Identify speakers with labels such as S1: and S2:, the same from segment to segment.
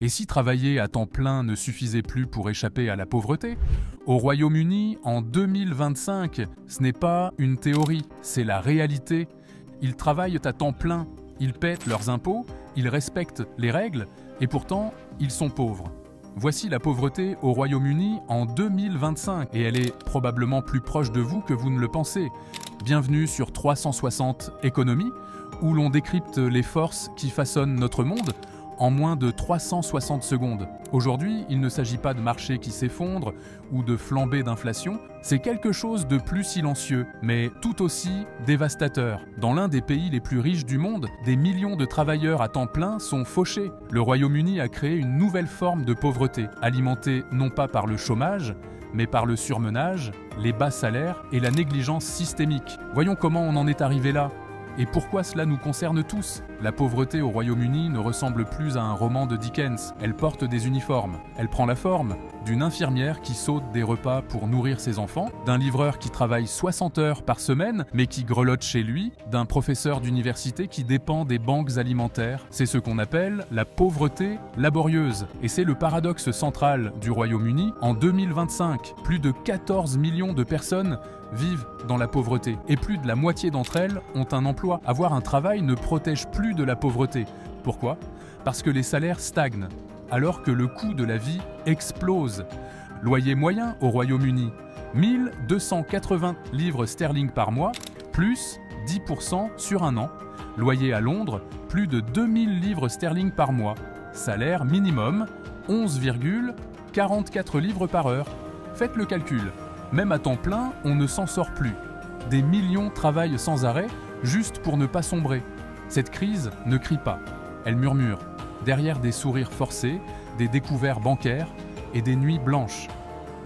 S1: Et si travailler à temps plein ne suffisait plus pour échapper à la pauvreté? Au Royaume-Uni, en 2025, ce n'est pas une théorie, c'est la réalité. Ils travaillent à temps plein, ils paient leurs impôts, ils respectent les règles, et pourtant, ils sont pauvres. Voici la pauvreté au Royaume-Uni en 2025, et elle est probablement plus proche de vous que vous ne le pensez. Bienvenue sur 360 Économie, où l'on décrypte les forces qui façonnent notre monde en moins de 360 secondes. Aujourd'hui, il ne s'agit pas de marchés qui s'effondrent ou de flambées d'inflation, c'est quelque chose de plus silencieux, mais tout aussi dévastateur. Dans l'un des pays les plus riches du monde, des millions de travailleurs à temps plein sont fauchés. Le Royaume-Uni a créé une nouvelle forme de pauvreté, alimentée non pas par le chômage, mais par le surmenage, les bas salaires et la négligence systémique. Voyons comment on en est arrivé là. Et pourquoi cela nous concerne tous? La pauvreté au Royaume-Uni ne ressemble plus à un roman de Dickens. Elle porte des uniformes. Elle prend la forme d'une infirmière qui saute des repas pour nourrir ses enfants, d'un livreur qui travaille 60 heures par semaine mais qui grelotte chez lui, d'un professeur d'université qui dépend des banques alimentaires. C'est ce qu'on appelle la pauvreté laborieuse. Et c'est le paradoxe central du Royaume-Uni. En 2025, plus de 14 millions de personnes vivent dans la pauvreté. Et plus de la moitié d'entre elles ont un emploi. Avoir un travail ne protège plus de la pauvreté. Pourquoi? Parce que les salaires stagnent, alors que le coût de la vie explose. Loyer moyen au Royaume-Uni, 1280 livres sterling par mois, plus 10% sur un an. Loyer à Londres, plus de 2000 livres sterling par mois. Salaire minimum, 11,44 livres par heure. Faites le calcul. Même à temps plein, on ne s'en sort plus. Des millions travaillent sans arrêt, juste pour ne pas sombrer. Cette crise ne crie pas, elle murmure, derrière des sourires forcés, des découverts bancaires et des nuits blanches.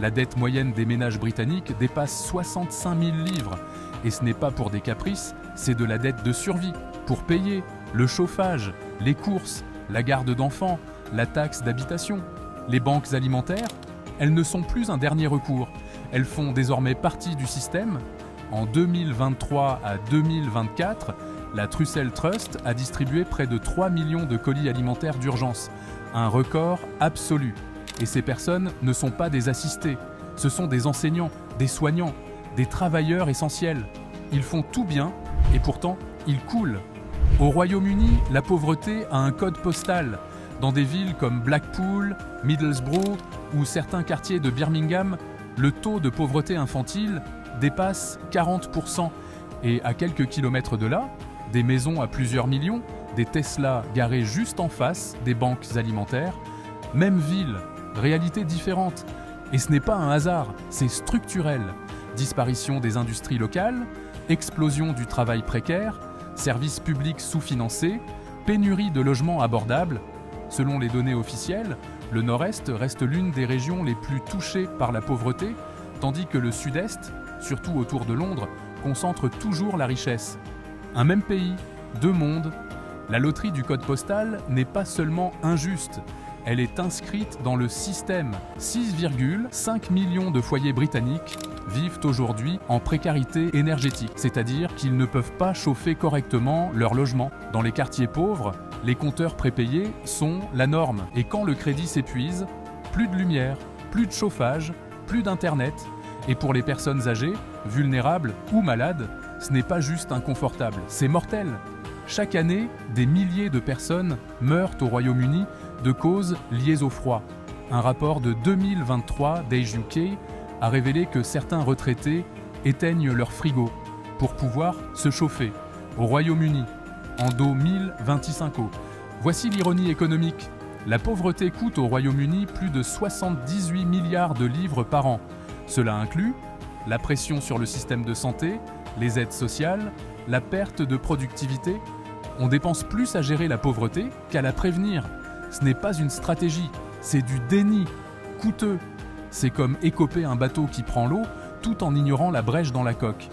S1: La dette moyenne des ménages britanniques dépasse 65 000 livres, et ce n'est pas pour des caprices, c'est de la dette de survie, pour payer le chauffage, les courses, la garde d'enfants, la taxe d'habitation. Les banques alimentaires, elles ne sont plus un dernier recours. Elles font désormais partie du système. En 2023 à 2024, la Trussell Trust a distribué près de 3 millions de colis alimentaires d'urgence, un record absolu. Et ces personnes ne sont pas des assistés, ce sont des enseignants, des soignants, des travailleurs essentiels. Ils font tout bien et pourtant, ils coulent. Au Royaume-Uni, la pauvreté a un code postal. Dans des villes comme Blackpool, Middlesbrough ou certains quartiers de Birmingham, le taux de pauvreté infantile dépasse 40%. Et à quelques kilomètres de là, des maisons à plusieurs millions, des Tesla garés juste en face des banques alimentaires. Même ville, réalité différente. Et ce n'est pas un hasard, c'est structurel. Disparition des industries locales, explosion du travail précaire, services publics sous-financés, pénurie de logements abordables. Selon les données officielles, le Nord-Est reste l'une des régions les plus touchées par la pauvreté, tandis que le Sud-Est, surtout autour de Londres, concentre toujours la richesse. Un même pays, deux mondes. La loterie du code postal n'est pas seulement injuste, elle est inscrite dans le système. 6,5 millions de foyers britanniques vivent aujourd'hui en précarité énergétique, c'est-à-dire qu'ils ne peuvent pas chauffer correctement leur logement. Dans les quartiers pauvres, les compteurs prépayés sont la norme. Et quand le crédit s'épuise, plus de lumière, plus de chauffage, plus d'internet. Et pour les personnes âgées, vulnérables ou malades, ce n'est pas juste inconfortable, c'est mortel. Chaque année, des milliers de personnes meurent au Royaume-Uni de causes liées au froid. Un rapport de 2023 d'Age UK a révélé que certains retraités éteignent leur frigo pour pouvoir se chauffer. Au Royaume-Uni, en 2025. Voici l'ironie économique. La pauvreté coûte au Royaume-Uni plus de 78 milliards de livres par an. Cela inclut la pression sur le système de santé, les aides sociales, la perte de productivité. On dépense plus à gérer la pauvreté qu'à la prévenir. Ce n'est pas une stratégie, c'est du déni, coûteux. C'est comme écoper un bateau qui prend l'eau tout en ignorant la brèche dans la coque.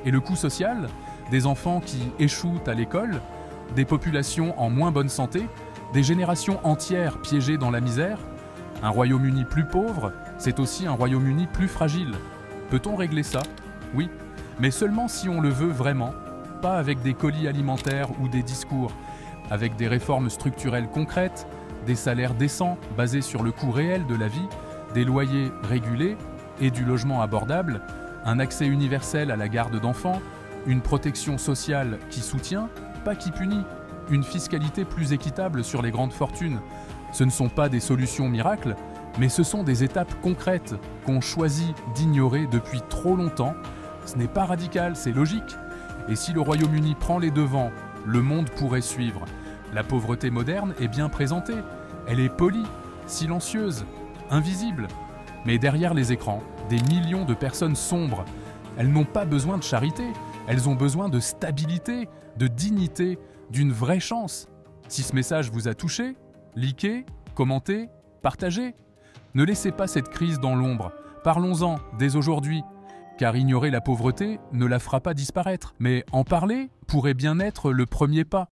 S1: Et le coût social? Des enfants qui échouent à l'école, des populations en moins bonne santé, des générations entières piégées dans la misère. Un Royaume-Uni plus pauvre, c'est aussi un Royaume-Uni plus fragile. Peut-on régler ça? Oui, mais seulement si on le veut vraiment, pas avec des colis alimentaires ou des discours, avec des réformes structurelles concrètes, des salaires décents basés sur le coût réel de la vie, des loyers régulés et du logement abordable, un accès universel à la garde d'enfants, une protection sociale qui soutient, pas qui punit, une fiscalité plus équitable sur les grandes fortunes. Ce ne sont pas des solutions miracles, mais ce sont des étapes concrètes qu'on choisit d'ignorer depuis trop longtemps. Ce n'est pas radical, c'est logique. Et si le Royaume-Uni prend les devants, le monde pourrait suivre. La pauvreté moderne est bien présentée. Elle est polie, silencieuse, invisible. Mais derrière les écrans, des millions de personnes sombres. Elles n'ont pas besoin de charité, elles ont besoin de stabilité, de dignité, d'une vraie chance. Si ce message vous a touché, likez, commentez, partagez. Ne laissez pas cette crise dans l'ombre. Parlons-en dès aujourd'hui. Car ignorer la pauvreté ne la fera pas disparaître. Mais en parler pourrait bien être le premier pas.